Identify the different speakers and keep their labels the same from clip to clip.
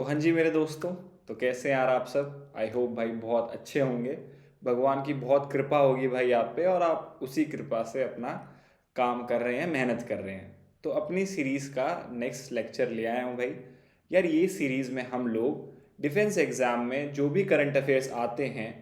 Speaker 1: तो हाँ जी मेरे दोस्तों, तो कैसे हैं यार आप सब। आई होप भाई बहुत अच्छे होंगे। भगवान की बहुत कृपा होगी भाई आप पे, और आप उसी कृपा से अपना काम कर रहे हैं, मेहनत कर रहे हैं। तो अपनी सीरीज़ का नेक्स्ट लेक्चर ले आया हूँ भाई। यार ये सीरीज़ में हम लोग डिफेंस एग्ज़ाम में जो भी करंट अफेयर्स आते हैं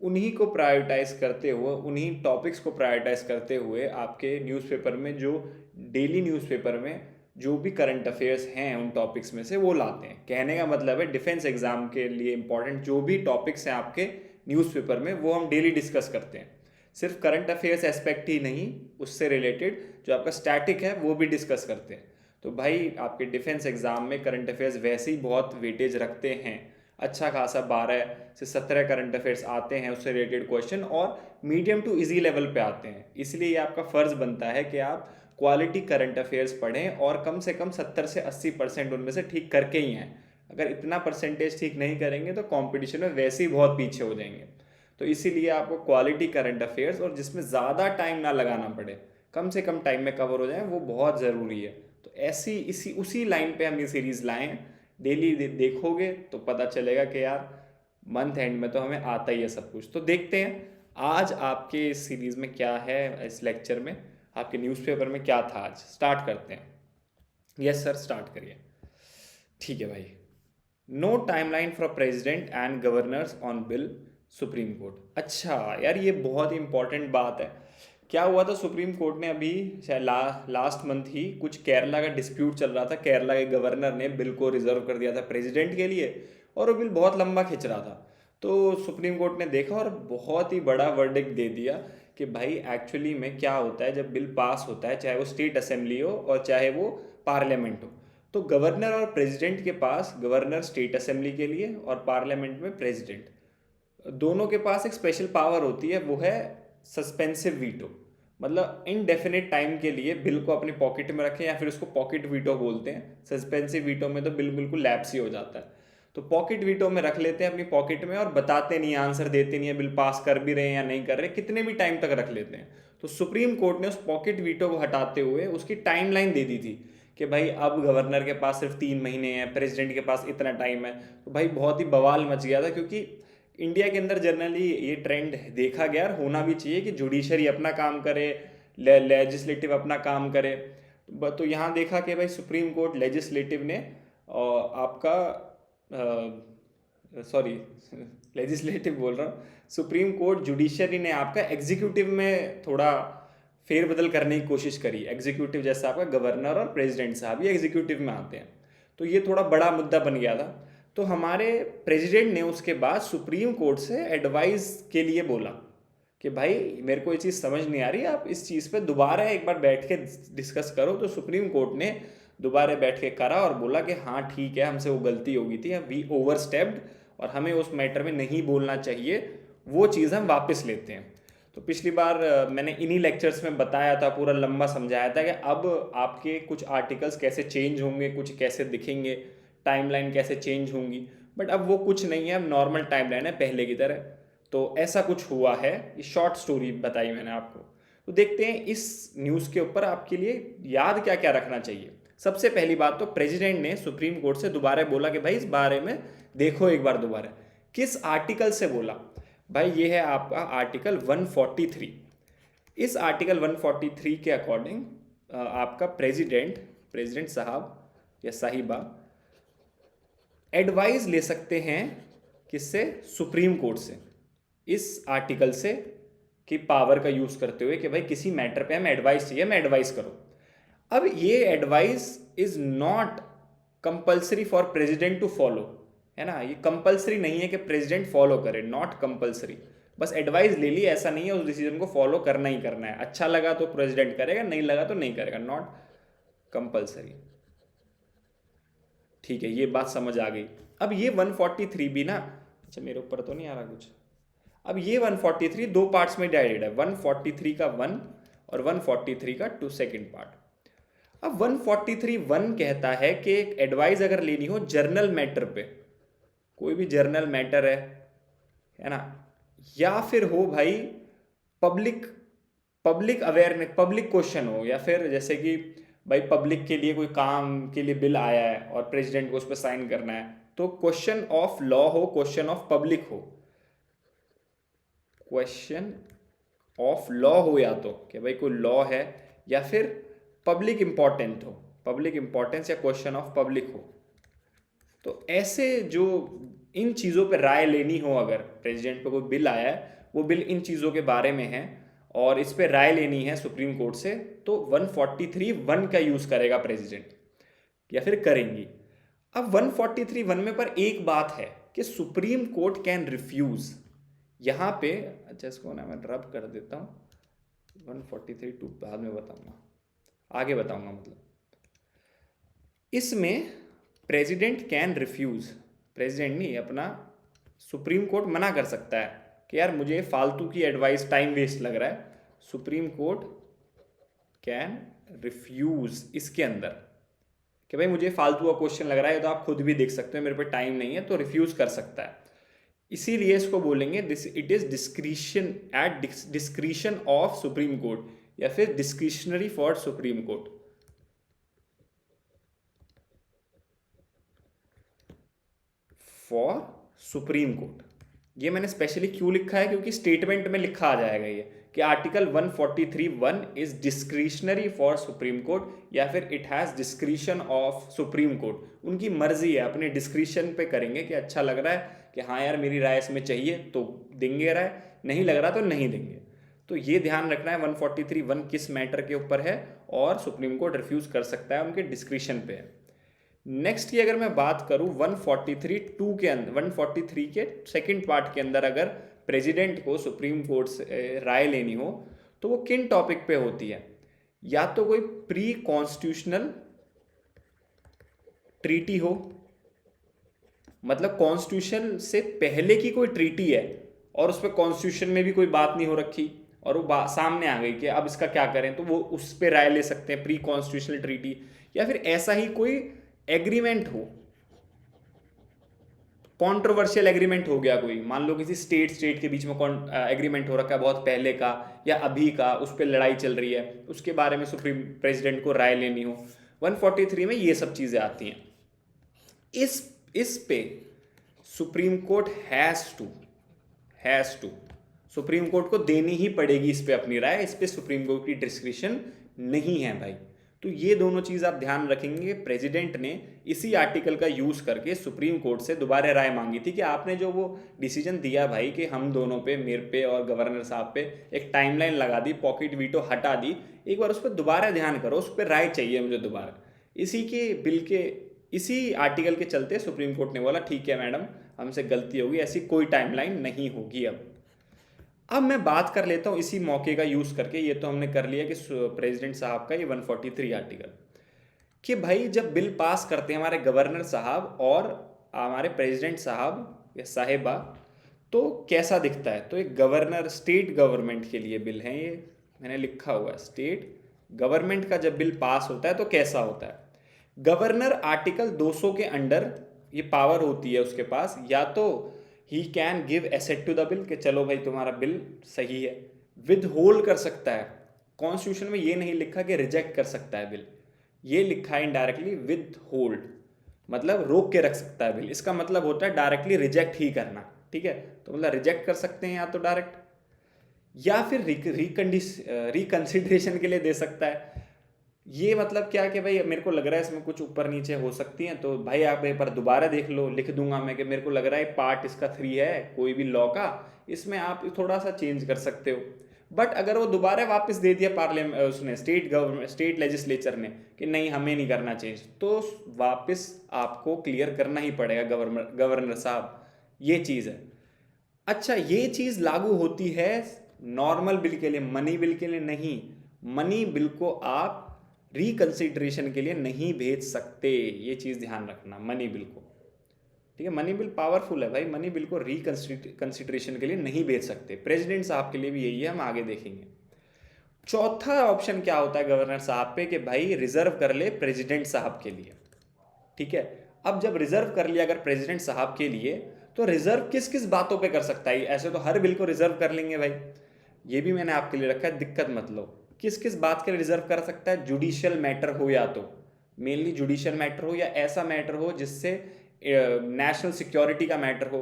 Speaker 1: उन्हीं को प्रायोरिटाइज करते हुए, उन्हीं टॉपिक्स को प्रायोरिटाइज करते हुए आपके न्यूज़पेपर में, जो डेली न्यूज़पेपर में जो भी करंट अफेयर्स हैं उन टॉपिक्स में से वो लाते हैं। कहने का मतलब है डिफेंस एग्जाम के लिए इंपॉर्टेंट जो भी टॉपिक्स हैं आपके न्यूज़पेपर में वो हम डेली डिस्कस करते हैं। सिर्फ करंट अफेयर्स एस्पेक्ट ही नहीं, उससे रिलेटेड जो आपका स्टैटिक है वो भी डिस्कस करते हैं। तो भाई आपके डिफेंस एग्जाम में करंट अफेयर्स वैसे ही बहुत वेटेज रखते हैं। अच्छा खासा 12 से 17 करंट अफेयर्स आते हैं, उससे रिलेटेड क्वेश्चन, और मीडियम टू इजी लेवल पे आते हैं। इसलिए ये आपका फ़र्ज़ बनता है कि आप क्वालिटी करंट अफेयर्स पढ़ें और कम से कम 70 से 80% उनमें से ठीक करके ही आएँ। अगर इतना परसेंटेज ठीक नहीं करेंगे तो कंपटीशन में वैसे ही बहुत पीछे हो जाएंगे। तो इसीलिए आपको क्वालिटी करंट अफेयर्स, और जिसमें ज़्यादा टाइम ना लगाना पड़े, कम से कम टाइम में कवर हो जाए, वो बहुत ज़रूरी है। तो ऐसी इसी उसी लाइन पे हम ये सीरीज़ लाएँ हैं। डेली देखोगे तो पता चलेगा कि यार मंथ एंड में तो हमें आता ही है सब कुछ। तो देखते हैं आज आपके इस सीरीज़ में क्या है, इस लेक्चर में आपके न्यूज़पेपर में क्या था। आज स्टार्ट करते हैं। यस सर, स्टार्ट करिए। ठीक है भाई। No timeline for president and governors on bill supreme court. अच्छा यार, ये बहुत ही इंपॉर्टेंट बात है। क्या हुआ था, सुप्रीम कोर्ट ने अभी शायद लास्ट मंथ ही कुछ केरला का डिस्प्यूट चल रहा था। केरला के गवर्नर ने बिल को रिजर्व कर दिया था प्रेसिडेंट के लिए, और वो बिल बहुत लंबा खिंच रहा था। तो सुप्रीम कोर्ट ने देखा और बहुत ही बड़ा वर्डिक्ट दे दिया कि भाई एक्चुअली में क्या होता है जब बिल पास होता है, चाहे वो स्टेट असेंबली हो और चाहे वो पार्लियामेंट हो। तो गवर्नर और प्रेसिडेंट के पास, गवर्नर स्टेट असेंबली के लिए और पार्लियामेंट में प्रेसिडेंट, दोनों के पास एक स्पेशल पावर होती है, वो है सस्पेंसिव वीटो। मतलब इनडेफिनेट टाइम के लिए बिल को अपनी पॉकेट में रखें, या फिर उसको पॉकेट वीटो बोलते हैं। सस्पेंसिव वीटो में तो बिल बिल्कुल लैप्स ही हो जाता है। तो पॉकेट वीटो में रख लेते हैं अपनी पॉकेट में, और बताते नहीं, आंसर देते नहीं है, बिल पास कर भी रहे हैं या नहीं कर रहे, कितने भी टाइम तक रख लेते हैं। तो सुप्रीम कोर्ट ने उस पॉकेट वीटो को हटाते हुए उसकी टाइमलाइन दे दी थी कि भाई अब गवर्नर के पास सिर्फ 3 महीने हैं, प्रेसिडेंट के पास इतना टाइम है। तो भाई बहुत ही बवाल मच गया था, क्योंकि इंडिया के अंदर जनरली ये ट्रेंड देखा गया, और होना भी चाहिए, कि जुडिशरी अपना काम करे, लेजिस्लेटिव अपना काम करे। तो यहाँ देखा कि भाई सुप्रीम कोर्ट लेजिस्लेटिव ने आपका, सॉरी लेजिस्लेटिव बोल रहा हूँ, सुप्रीम कोर्ट जुडिशरी ने आपका एग्जीक्यूटिव में थोड़ा फेरबदल करने की कोशिश करी। एग्जीक्यूटिव जैसा आपका गवर्नर और प्रेसिडेंट साहब ये एग्जीक्यूटिव में आते हैं। तो ये थोड़ा बड़ा मुद्दा बन गया था। तो हमारे प्रेसिडेंट ने उसके बाद सुप्रीम कोर्ट से एडवाइस के लिए बोला कि भाई मेरे को ये चीज़ समझ नहीं आ रही, आप इस चीज़ पे दोबारा एक बार बैठ के डिस्कस करो। तो सुप्रीम कोर्ट ने दोबारा बैठ के करा और बोला कि हाँ ठीक है, हमसे वो गलती हो गई थी, वी ओवर स्टेप्ड, और हमें उस मैटर में नहीं बोलना चाहिए, वो चीज़ हम वापस लेते हैं। तो पिछली बार मैंने इन्हीं लेक्चर्स में बताया था, पूरा लंबा समझाया था कि अब आपके कुछ आर्टिकल्स कैसे चेंज होंगे, कुछ कैसे दिखेंगे, टाइमलाइन कैसे चेंज होंगी। बट अब वो कुछ नहीं है, अब नॉर्मल टाइमलाइन है पहले की तरह। तो ऐसा कुछ हुआ है, ये शॉर्ट स्टोरी बताई मैंने आपको। तो देखते हैं इस न्यूज़ के ऊपर आपके लिए याद क्या क्या रखना चाहिए। सबसे पहली बात, तो प्रेसिडेंट ने सुप्रीम कोर्ट से दोबारा बोला कि भाई इस बारे में देखो एक बार दोबारा। किस आर्टिकल से बोला? भाई ये है आपका आर्टिकल 143। इस आर्टिकल 143 के अकॉर्डिंग आपका प्रेसिडेंट साहब या साहिबा एडवाइस ले सकते हैं, किससे? सुप्रीम कोर्ट से। इस आर्टिकल से की पावर का यूज करते हुए कि भाई किसी मैटर पे हमें एडवाइस चाहिए, हमें एडवाइस करो। अब ये advice is not compulsory for president to follow, है ना। ये कंपल्सरी नहीं है कि प्रेसिडेंट फॉलो करे, नॉट कंपल्सरी। बस एडवाइस ले ली, ऐसा नहीं है उस डिसीजन को फॉलो करना ही करना है। अच्छा लगा तो प्रेसिडेंट करेगा, नहीं लगा तो नहीं करेगा, नॉट कंपल्सरी। ठीक है, ये बात समझ आ गई। अब ये 143 भी ना, अच्छा मेरे ऊपर तो नहीं आ रहा कुछ। अब ये 143 दो पार्ट्स में डिवाइडेड है, 143 का 1 और 143 का 2 सेकेंड पार्ट। अब 143(1) कहता है कि एक एडवाइस अगर लेनी हो जर्नल मैटर पे, कोई भी जर्नल मैटर है ना, या फिर हो भाई public public awareness, public question हो, या फिर जैसे कि भाई पब्लिक के लिए कोई काम के लिए बिल आया है और प्रेसिडेंट को उस पर साइन करना है, तो क्वेश्चन ऑफ लॉ हो, क्वेश्चन ऑफ पब्लिक हो, क्वेश्चन ऑफ लॉ हो, या तो कि भाई कोई लॉ है, या फिर पब्लिक इंपॉर्टेंट हो, पब्लिक इंपॉर्टेंस या क्वेश्चन ऑफ पब्लिक हो, तो ऐसे जो इन चीज़ों पे राय लेनी हो, अगर प्रेसिडेंट पे कोई बिल आया है, वो बिल इन चीज़ों के बारे में है और इस पे राय लेनी है सुप्रीम कोर्ट से, तो 143(1) का यूज़ करेगा प्रेसिडेंट, या फिर करेंगी। अब 143(1) में पर एक बात है कि सुप्रीम कोर्ट कैन रिफ्यूज। यहाँ पे अच्छा, इसको ना मैं रब कर देता हूँ, 143(2) बाद में बताऊंगा, आगे बताऊंगा। मतलब इसमें प्रेसिडेंट कैन रिफ्यूज, प्रेसिडेंट नहीं, अपना सुप्रीम कोर्ट मना कर सकता है कि यार मुझे फालतू की एडवाइस, टाइम वेस्ट लग रहा है। सुप्रीम कोर्ट कैन रिफ्यूज इसके अंदर कि भाई मुझे फालतू का क्वेश्चन लग रहा है, तो आप खुद भी देख सकते हो, मेरे पे टाइम नहीं है, तो रिफ्यूज कर सकता है। इसीलिए इसको बोलेंगे this, it is discretion, at discretion of supreme court, या फिर discretionary for supreme court. For supreme court, ये मैंने स्पेशली क्यों लिखा है, क्योंकि स्टेटमेंट में लिखा आ जाएगा ये कि article 143(1) is discretionary for supreme court, या फिर it has discretion of supreme court. उनकी मर्जी है, अपने डिस्क्रिशन पे करेंगे कि अच्छा लग रहा है कि हाँ यार मेरी राय इसमें चाहिए तो देंगे राय, नहीं लग रहा तो नहीं देंगे। तो ये ध्यान रखना है 143(1) किस मैटर के ऊपर है, और सुप्रीम कोर्ट रिफ्यूज कर सकता है, उनके डिस्क्रिशन पे है। नेक्स्ट की अगर मैं बात करूं 143(2) के अंदर, 143 के सेकंड पार्ट के अंदर, अगर प्रेसिडेंट को सुप्रीम कोर्ट से राय लेनी हो तो वो किन टॉपिक पे होती है? या तो कोई प्री कॉन्स्टिट्यूशनल ट्रीटी हो, मतलब कॉन्स्टिट्यूशन से पहले की कोई ट्रीटी है और उस पर कॉन्स्टिट्यूशन में भी कोई बात नहीं हो रखी और वो सामने आ गई कि अब इसका क्या करें, तो वो उस पर राय ले सकते हैं, प्री कॉन्स्टिट्यूशनल ट्रीटी। या फिर ऐसा ही कोई एग्रीमेंट हो, कॉन्ट्रोवर्शियल एग्रीमेंट हो गया कोई, मान लो किसी स्टेट के बीच में एग्रीमेंट हो रखा है बहुत पहले का या अभी का, उस पर लड़ाई चल रही है, उसके बारे में सुप्रीम प्रेसिडेंट को राय लेनी हो, 143 में ये सब चीजें आती हैं। इस पे supreme court has to supreme court को देनी ही पड़ेगी इस पे अपनी राय, इस पे सुप्रीम कोर्ट की डिस्क्रिशन नहीं है भाई। तो ये दोनों चीज आप ध्यान रखेंगे। प्रेसिडेंट ने इसी आर्टिकल का यूज करके सुप्रीम कोर्ट से दोबारा राय मांगी थी कि आपने जो वो डिसीजन दिया भाई कि हम दोनों पे, मेरे पे और गवर्नर साहब पे एक टाइमलाइन लगा दी, पॉकेट वीटो हटा दी, एक बार उस पर दोबारा ध्यान करो, उस पर राय चाहिए मुझे दोबारा। इसी के बिल के, इसी आर्टिकल के चलते सुप्रीम कोर्ट ने बोला ठीक है मैडम, हमसे गलती होगी, ऐसी कोई टाइमलाइन नहीं होगी। अब मैं बात कर लेता हूं इसी मौके का यूज करके, ये तो हमने कर लिया कि प्रेसिडेंट साहब का ये 143 आर्टिकल, कि भाई जब बिल पास करते हैं हमारे गवर्नर साहब और हमारे प्रेसिडेंट साहब या साहिबा, तो कैसा दिखता है? तो एक गवर्नर, स्टेट गवर्नमेंट के लिए बिल है, ये मैंने लिखा हुआ है, स्टेट गवर्नमेंट का जब बिल पास होता है तो कैसा होता है? गवर्नर आर्टिकल 200 के अंडर ये पावर होती है उसके पास, या तो he can give assent to the bill कि चलो भाई तुम्हारा बिल सही है, विद होल्ड कर सकता है। कॉन्स्टिट्यूशन में ये नहीं लिखा कि रिजेक्ट कर सकता है बिल, ये लिखा है इनडायरेक्टली विद होल्ड, मतलब रोक के रख सकता है बिल। इसका मतलब होता है डायरेक्टली रिजेक्ट ही करना, ठीक है? तो मतलब रिजेक्ट कर सकते हैं या तो डायरेक्ट, या फिर रिकंसिडरेशन के लिए दे सकता है। ये मतलब क्या कि भाई मेरे को लग रहा है इसमें कुछ ऊपर नीचे हो सकती हैं, तो भाई आप एक बार दोबारा देख लो, लिख दूंगा मैं कि मेरे को लग रहा है पार्ट इसका 3 है कोई भी लॉ का, इसमें आप थोड़ा सा चेंज कर सकते हो। बट अगर वो दोबारा वापस दे दिया पार्लियामेंट, उसने स्टेट गवर्नमेंट, स्टेट लेजिस्लेचर ने कि नहीं हमें नहीं करना चेंज, तो वापस आपको क्लियर करना ही पड़ेगा गवर्नर साहब, ये चीज़ है। अच्छा, ये चीज़ लागू होती है नॉर्मल बिल के लिए, मनी बिल के लिए नहीं। मनी बिल को आप रिकंसिडरेशन के लिए नहीं भेज सकते, ये चीज़ ध्यान रखना, मनी बिल को, ठीक है? मनी बिल पावरफुल है भाई, मनी बिल को रिकंसिडरेशन के लिए नहीं भेज सकते। प्रेसिडेंट साहब के लिए भी यही है, हम आगे देखेंगे। चौथा ऑप्शन क्या होता है गवर्नर साहब पे कि भाई रिजर्व कर ले प्रेसिडेंट साहब के लिए, ठीक है? अब जब रिजर्व कर लिया अगर प्रेसिडेंट साहब के लिए, तो रिजर्व किस किस बातों पे कर सकता है? ऐसे तो हर बिल को रिजर्व कर लेंगे भाई, ये भी मैंने आपके लिए रखा है, दिक्कत मत लो। किस किस बात के लिए रिजर्व कर सकता है? जुडिशियल मैटर हो, या तो मेनली जुडिशियल मैटर हो, या ऐसा मैटर हो जिससे नेशनल सिक्योरिटी का मैटर हो,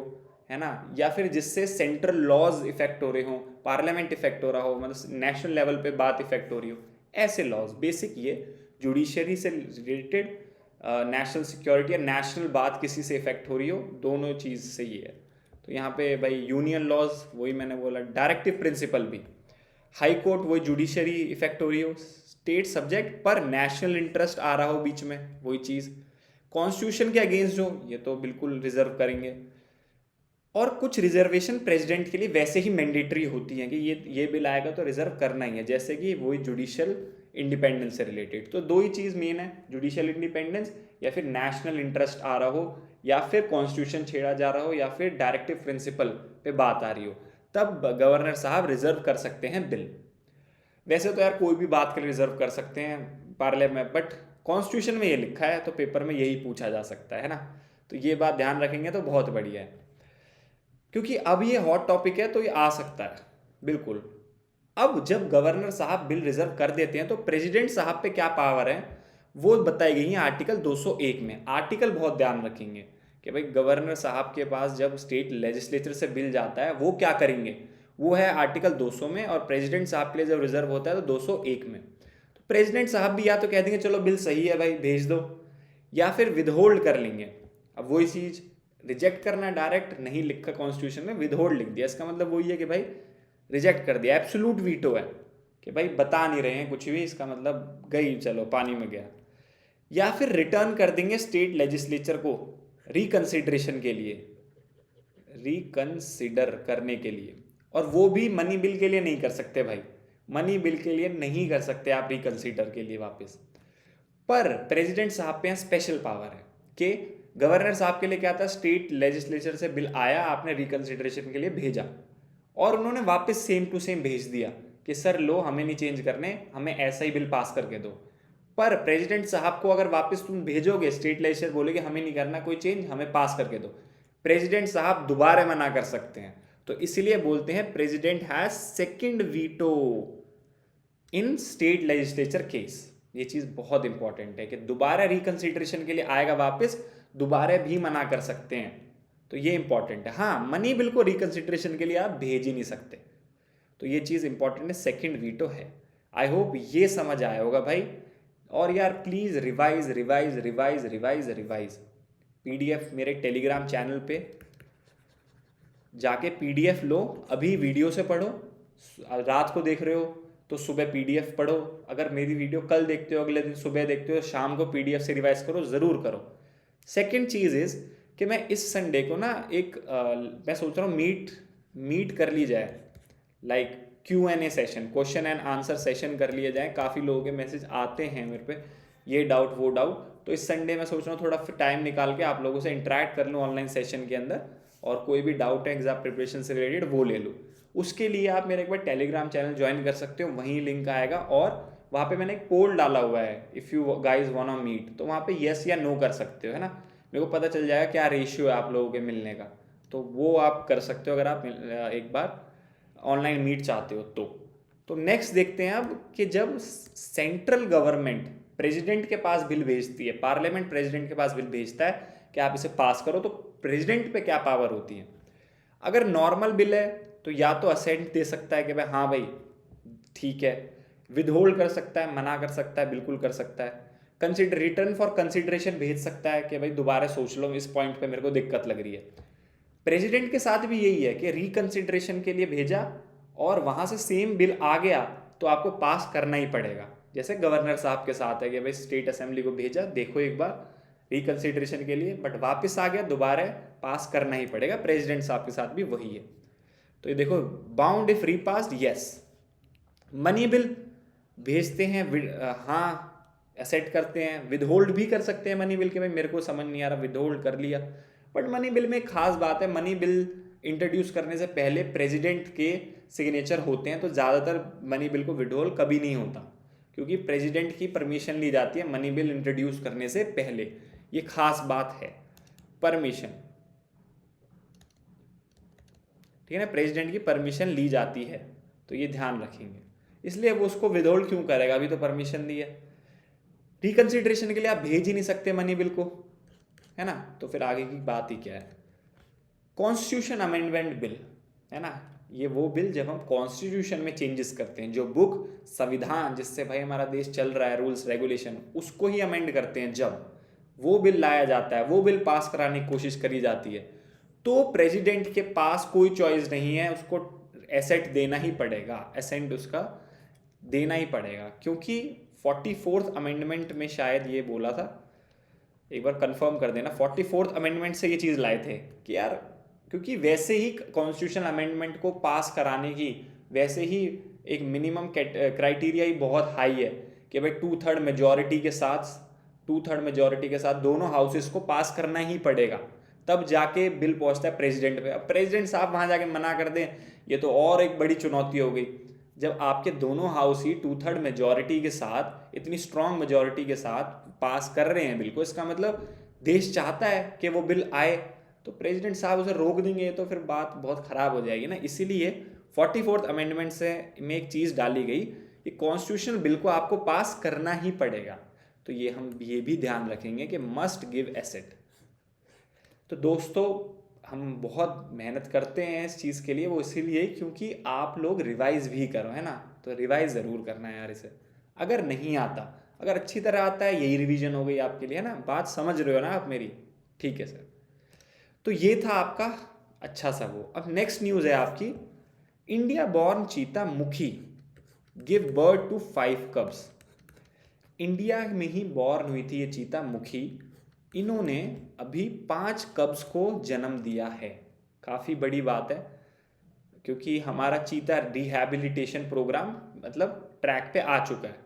Speaker 1: है ना, या फिर जिससे सेंट्रल लॉज इफेक्ट हो रहे हो, पार्लियामेंट इफेक्ट हो रहा हो, मतलब नेशनल लेवल पे बात इफेक्ट हो रही हो, ऐसे लॉज बेसिक ये जुडिशरी से रिलेटेड, नेशनल सिक्योरिटी या नेशनल बात किसी से इफेक्ट हो रही हो, दोनों चीज़ से ये है। तो यहाँ पे भाई यूनियन लॉज वही मैंने बोला, डायरेक्टिव प्रिंसिपल भी, हाई कोर्ट वही जुडिशरी इफेक्ट हो रही हो, स्टेट सब्जेक्ट पर नेशनल इंटरेस्ट आ रहा हो बीच में वही चीज़, कॉन्स्टिट्यूशन के अगेंस्ट हो ये तो बिल्कुल रिजर्व करेंगे, और कुछ रिजर्वेशन प्रेसिडेंट के लिए वैसे ही मैंडेटरी होती हैं कि ये बिल आएगा तो रिजर्व करना ही है, जैसे कि वही जुडिशियल इंडिपेंडेंस से रिलेटेड। तो दो ही चीज़ मेन है, जुडिशियल इंडिपेंडेंस या फिर नेशनल इंटरेस्ट आ रहा हो, या फिर कॉन्स्टिट्यूशन छेड़ा जा रहा हो, या फिर डायरेक्टिव प्रिंसिपल पे बात आ रही हो, तब गवर्नर साहब रिजर्व कर सकते हैं बिल। वैसे तो यार कोई भी बात के लिए रिजर्व कर सकते हैं पार्लियामेंट, बट कॉन्स्टिट्यूशन में ये लिखा है तो पेपर में यही पूछा जा सकता है ना, तो ये बात ध्यान रखेंगे तो बहुत बढ़िया है, क्योंकि अब ये हॉट टॉपिक है तो ये आ सकता है बिल्कुल। अब जब गवर्नर साहब बिल रिजर्व कर देते हैं तो प्रेसिडेंट साहब पे क्या पावर है वो बताई गई है आर्टिकल 201 में। आर्टिकल बहुत ध्यान रखेंगे कि भाई गवर्नर साहब के पास जब स्टेट लेजिस्लेचर से बिल जाता है वो क्या करेंगे, वो है आर्टिकल 200 में, और प्रेसिडेंट साहब के लिए जब रिजर्व होता है तो 201 में। तो प्रेसिडेंट साहब भी या तो कह देंगे चलो बिल सही है भाई भेज दो, या फिर विदहोल्ड कर लेंगे। अब वही चीज़ रिजेक्ट करना डायरेक्ट नहीं लिखा कॉन्स्टिट्यूशन में, विदहोल्ड लिख दिया, इसका मतलब वही है कि भाई रिजेक्ट कर दिया, एब्सोल्यूट वीटो है कि भाई बता नहीं रहे हैं कुछ भी, इसका मतलब गई चलो पानी में गया। या फिर रिटर्न कर देंगे स्टेट लेजिस्लेचर को रिकंसिडरेशन के लिए, रिकंसिडर करने के लिए, और वो भी मनी बिल के लिए नहीं कर सकते भाई, मनी बिल के लिए नहीं कर सकते आप रिकंसिडर के लिए वापस। पर प्रेसिडेंट साहब पे स्पेशल पावर है कि गवर्नर साहब के लिए क्या था, स्टेट लेजिस्लेचर से बिल आया, आपने रिकंसिडरेशन के लिए भेजा और उन्होंने वापस सेम टू सेम भेज दिया कि सर लो हमें नहीं चेंज करने, हमें ऐसा ही बिल पास करके दो। पर प्रेसिडेंट साहब को अगर वापस तुम भेजोगे, स्टेट लेजिस्लेचर बोलेगे हमें नहीं करना कोई चेंज, हमें पास करके दो, प्रेसिडेंट साहब दोबारा मना कर सकते हैं। तो इसलिए बोलते हैं president has second veto in state legislature case. ये चीज बहुत इंपॉर्टेंट है कि दोबारा रिकंसिडरेशन के लिए आएगा वापस, दोबारा भी मना कर सकते हैं, तो ये इंपॉर्टेंट है। हाँ, मनी बिल को रिकंसिडरेशन के लिए आप भेज ही नहीं सकते, तो ये चीज़ इंपॉर्टेंट है, सेकंड वीटो है। आई होप ये समझ आया होगा भाई। और यार please revise revise revise revise revise, PDF मेरे टेलीग्राम चैनल पे जाके पीडीएफ लो, अभी वीडियो से पढ़ो, रात को देख रहे हो तो सुबह पीडीएफ पढ़ो, अगर मेरी वीडियो कल देखते हो अगले दिन सुबह देखते हो, शाम को पीडीएफ से रिवाइज करो, ज़रूर करो। सेकेंड चीज़ इज़ कि मैं इस संडे को ना मैं सोच रहा हूँ मीट कर ली जाए, like Q&A session, question and answer session कर लिए जाए। काफ़ी लोगों के मैसेज आते हैं मेरे पे, ये डाउट वो डाउट, तो इस संडे मैं सोच रहा हूँ थोड़ा टाइम निकाल के आप लोगों से इंटरेक्ट कर लूँ ऑनलाइन सेशन के अंदर, और कोई भी डाउट है एग्जाम प्रिपरेशन से रिलेटेड वो ले लूँ। उसके लिए आप मेरा एक बार टेलीग्राम चैनल ज्वाइन कर सकते हो, वहीं लिंक आएगा, और वहाँ पे मैंने एक पोल डाला हुआ है, if you guys want to meet, तो वहाँ पे येस या नो कर सकते हो, है ना, मेरे को पता चल जाएगा क्या रेशियो है आप लोगों के मिलने का, तो वो आप कर सकते हो अगर आप एक बार ऑनलाइन मीट चाहते हो तो नेक्स्ट देखते हैं अब कि जब सेंट्रल गवर्नमेंट प्रेसिडेंट के पास बिल भेजती है, पार्लियामेंट प्रेसिडेंट के पास बिल भेजता है कि आप इसे पास करो, तो प्रेसिडेंट पे क्या पावर होती है। अगर नॉर्मल बिल है तो या तो असेंट दे सकता है कि भाई हाँ भाई ठीक है, विदहोल्ड कर सकता है, मना कर सकता है, बिल्कुल कर सकता है, कंसिडर रिटर्न फॉर कंसिडरेशन भेज सकता है कि भाई दोबारा सोच लो, इस पॉइंट पे मेरे को दिक्कत लग रही है। प्रेसिडेंट के साथ भी यही है कि रिकंसिडरेशन के लिए भेजा और वहाँ से सेम बिल आ गया तो आपको पास करना ही पड़ेगा, जैसे गवर्नर साहब के साथ है कि भाई स्टेट असेंबली को भेजा, देखो एक बार रिकंसिडरेशन के लिए, बट वापस आ गया, दोबारा पास करना ही पड़ेगा। प्रेसिडेंट साहब के साथ भी वही है। तो ये देखो, bound if repassed yes, money bill भेजते हैं, हाँ एसेट करते हैं, विदहोल्ड भी कर सकते हैं मनी बिल के, भाई मेरे को समझ नहीं आ रहा, विदहोल्ड कर लिया। बट मनी बिल में एक खास बात है, मनी बिल इंट्रोड्यूस करने से पहले प्रेसिडेंट के सिग्नेचर होते हैं, तो ज़्यादातर मनी बिल को विड्रॉल कभी नहीं होता, क्योंकि प्रेसिडेंट की परमिशन ली जाती है मनी बिल इंट्रोड्यूस करने से पहले। ये खास बात है, परमिशन, ठीक है ना, प्रेसिडेंट की परमिशन ली जाती है, तो ये ध्यान रखेंगे। इसलिए वो उसको विदहोल्ड क्यों करेगा, अभी तो परमिशन दी है। रिकंसिडरेशन के लिए आप भेज ही नहीं सकते मनी बिल को, है ना, तो फिर आगे की बात ही क्या है। कॉन्स्टिट्यूशन अमेंडमेंट बिल, है ना, ये वो बिल जब हम कॉन्स्टिट्यूशन में चेंजेस करते हैं, जो बुक संविधान जिससे भाई हमारा देश चल रहा है, रूल्स रेगुलेशन, उसको ही अमेंड करते हैं, जब वो बिल लाया जाता है, वो बिल पास कराने की कोशिश करी जाती है, तो प्रेसिडेंट के पास कोई चॉइस नहीं है, उसको एसेट देना ही पड़ेगा, एसेंट उसका देना ही पड़ेगा। क्योंकि 44th अमेंडमेंट में शायद ये बोला था, एक बार कंफर्म कर देना, 44th अमेंडमेंट से ये चीज़ लाए थे कि यार, क्योंकि वैसे ही कॉन्स्टिट्यूशन अमेंडमेंट को पास कराने की वैसे ही एक मिनिमम क्राइटेरिया ही बहुत हाई है कि भाई 2/3 मेजॉरिटी के साथ, 2/3 मेजॉरिटी के साथ दोनों हाउसेस को पास करना ही पड़ेगा, तब जाके बिल पहुंचता है प्रेसिडेंट पे। अब प्रेसिडेंट साहब वहां जाके मना कर दें, ये तो और एक बड़ी चुनौती हो गई। जब आपके दोनों हाउस ही 2/3 मेजॉरिटी के साथ, इतनी स्ट्रांग मेजॉरिटी के साथ पास कर रहे हैं बिल को, इसका मतलब देश चाहता है कि वो बिल आए, तो प्रेसिडेंट साहब उसे रोक देंगे तो फिर बात बहुत खराब हो जाएगी ना। इसीलिए 44th अमेंडमेंट से में एक चीज़ डाली गई कि कॉन्स्टिट्यूशनल बिल को आपको पास करना ही पड़ेगा। तो ये हम ये भी ध्यान रखेंगे कि मस्ट गिव एसेट। तो दोस्तों, हम बहुत मेहनत करते हैं इस चीज़ के लिए, वो इसीलिए क्योंकि आप लोग रिवाइज भी करो, है ना, तो रिवाइज ज़रूर करना है यार इसे। अगर नहीं आता, अगर अच्छी तरह आता है, यही रिवीजन हो गई आपके लिए, है ना, बात समझ रहे हो ना आप मेरी? ठीक है सर। तो ये था आपका अच्छा सा वो। अब नेक्स्ट न्यूज़ है आपकी, India born cheetah Mukhi give birth to 5 cubs. India में ही बॉर्न हुई थी ये चीता मुखी, इन्होंने अभी 5 कब्स को जन्म दिया है। काफ़ी बड़ी बात है, क्योंकि हमारा चीता रिहैबिलिटेशन प्रोग्राम मतलब ट्रैक पे आ चुका है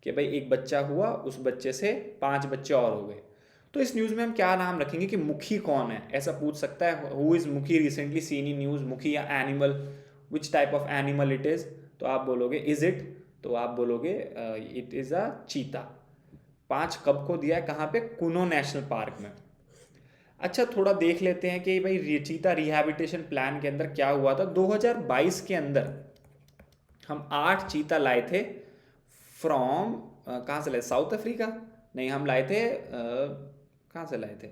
Speaker 1: कि भाई एक बच्चा हुआ, उस बच्चे से 5 बच्चे और हो गए। तो इस न्यूज़ में हम क्या नाम रखेंगे कि मुखी कौन है, ऐसा पूछ सकता है, हु इज़ मुखी रिसेंटली सीन इन न्यूज़, मुखी या animal, which type of animal it is, तो आप बोलोगे इज इट, तो आप बोलोगे इट इज़ अ चीता। 5 कब को दिया है, कहाँ पे, कुनो नेशनल पार्क में। अच्छा, थोड़ा देख लेते हैं कि भाई चीता रिहैबिलिटेशन प्लान के अंदर क्या हुआ था। 2022 के अंदर हम 8 चीता लाए थे फ्रॉम, कहाँ से लाए, साउथ अफ्रीका, नहीं हम लाए थे कहाँ से लाए थे,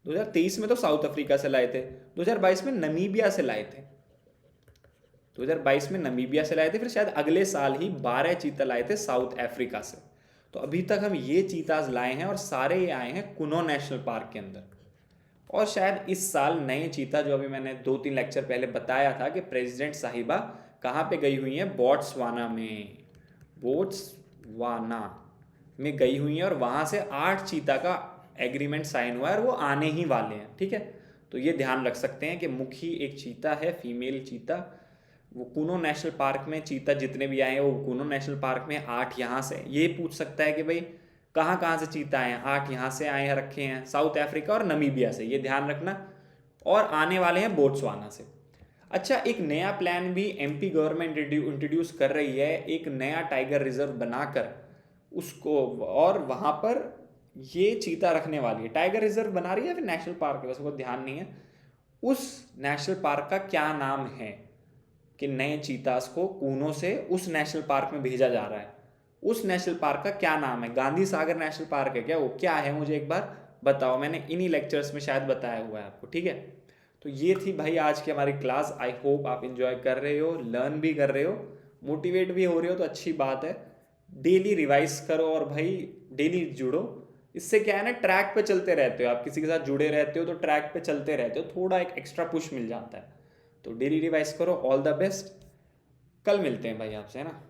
Speaker 1: 2023 में तो साउथ अफ्रीका से लाए थे, 2022 में नमीबिया से लाए थे, 2022 में नमीबिया से लाए थे, फिर शायद अगले साल ही 12 चीता लाए थे साउथ अफ्रीका से। तो अभी तक हम ये चीताज लाए हैं और सारे ये आए हैं कुनो नेशनल पार्क के अंदर। और शायद इस साल नए चीता, जो अभी मैंने 2-3 लेक्चर पहले बताया था कि प्रेसिडेंट साहिबा कहाँ पे गई हुई हैं, बोट्सवाना में, बोट्सवाना में गई हुई हैं, और वहाँ से 8 चीता का एग्रीमेंट साइन हुआ है और वो आने ही वाले हैं। ठीक है, तो ये ध्यान रख सकते हैं कि मुखी एक चीता है, फीमेल चीता, वो कुनो नेशनल पार्क में चीता जितने भी आए हैं वो कुनो नेशनल पार्क में, 8 यहाँ से। ये पूछ सकता है कि भाई कहाँ कहाँ से चीता आए हैं, 8 यहाँ से आए हैं, रखे हैं साउथ अफ्रीका और नमीबिया से, ये ध्यान रखना, और आने वाले हैं बोट्सवाना से। अच्छा, एक नया प्लान भी एमपी गवर्नमेंट इंट्रोड्यूस कर रही है, एक नया टाइगर रिजर्व बनाकर उसको, और वहाँ पर ये चीता रखने वाली है। टाइगर रिजर्व बना रही है फिर नेशनल पार्क है, वैसे को ध्यान नहीं है उस नेशनल पार्क का क्या नाम है, कि नए चीतास को कूनो से उस नेशनल पार्क में भेजा जा रहा है। उस नेशनल पार्क का क्या नाम है, गांधी सागर नेशनल पार्क है क्या, वो क्या है मुझे एक बार बताओ, मैंने इन्हीं लेक्चर्स में शायद बताया हुआ है आपको। ठीक है, तो ये थी भाई आज की हमारी क्लास। आई होप आप इंजॉय कर रहे हो, लर्न भी कर रहे हो, मोटिवेट भी हो रहे हो, तो अच्छी बात है। डेली रिवाइज करो और भाई डेली जुड़ो, इससे क्या है ना, ट्रैक पे चलते रहते हो, आप किसी के साथ जुड़े रहते हो तो ट्रैक पे चलते रहते हो, थोड़ा एक एक्स्ट्रा पुश मिल जाता है। तो डेली रिवाइज करो। ऑल द बेस्ट, कल मिलते हैं भाई आपसे, है ना।